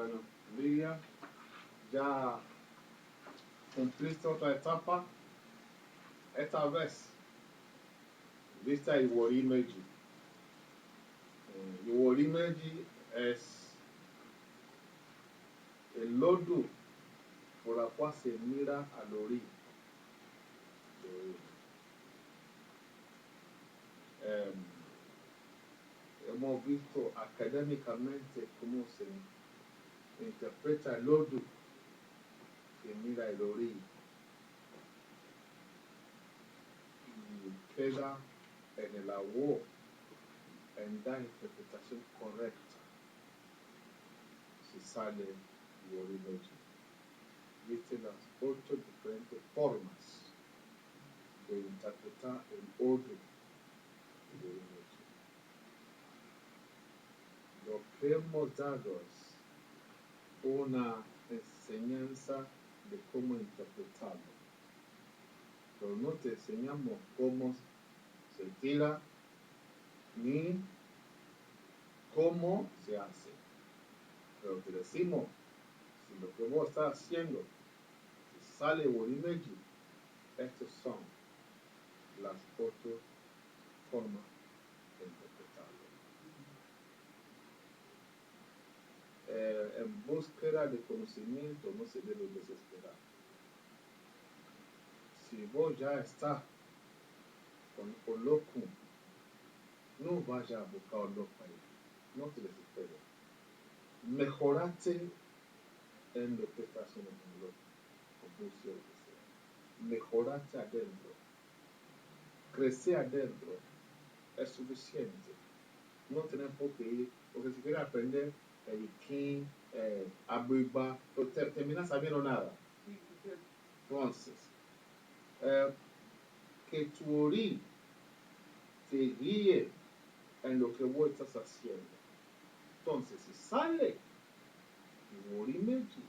Bueno, Lidia, ya cumpliste otra etapa. Esta vez viste a Ìwòrí méjì. Ìwòrí méjì es el lodo por la cual se mira al orí. Hemos visto académicamente cómo se interpreta el lodo que mira el orí y queda en el agua en dar interpretación correcta si sale Ìwòrí méjì. Viste las 8 diferentes formas de interpretar el orden de Ìwòrí méjì. Lo que hemos dado es una enseñanza de cómo interpretarlo, pero no te enseñamos cómo se tira ni cómo se hace, pero te decimos si lo que vos estás haciendo si sale Ìwòrí méjì, estas son las 8 formas de interpretarlo. En búsqueda de conocimiento no se debe desesperar. Si vos ya estás con Olokun, no vayas a buscar Olokun ahí, no te desesperes. Mejorate en lo que estás haciendo con Olokun, con Bucio, lo que sea. Mejorate adentro. Crecer adentro es suficiente. No tenés por qué ir, porque si quieres aprender King, Abuigba, no terminas sabiendo nada. Entonces, que tu orí te guíe en lo que vos estás haciendo. Entonces, si sale Ìwòrí méjì,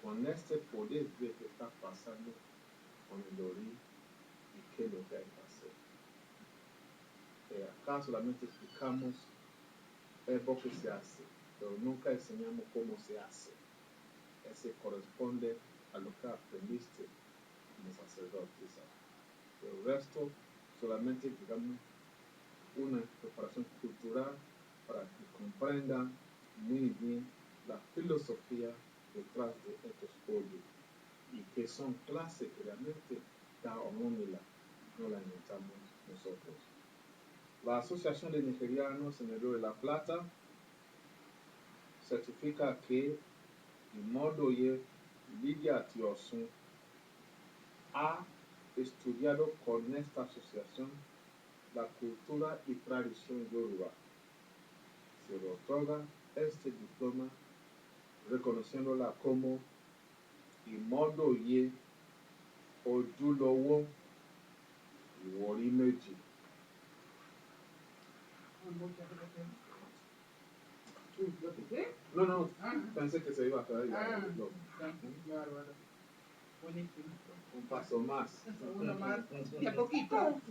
con este poder ver qué está pasando con el orí y qué es lo que hay que hacer. Acá solamente explicamos lo que se hace, pero nunca enseñamos cómo se hace. Ese corresponde a lo que aprendiste como sacerdote. El resto solamente digamos una preparación cultural para que comprendan muy bien la filosofía detrás de estos códigos y que son clases que realmente cada homónila no la inventamos nosotros. La Asociación de Nigerianos en el Río de la Plata certifica que Ìmọ́dòye Lidia àti Ọ̀ṣun ha estudiado con esta asociación la cultura y tradición yoruba. Se le otorga este diploma reconociéndola como Ìmọ́dòye Ojúlówó Ìwòrí méjì. No, pensé que se iba a caer. Un paso más. Uno más, de a poquito.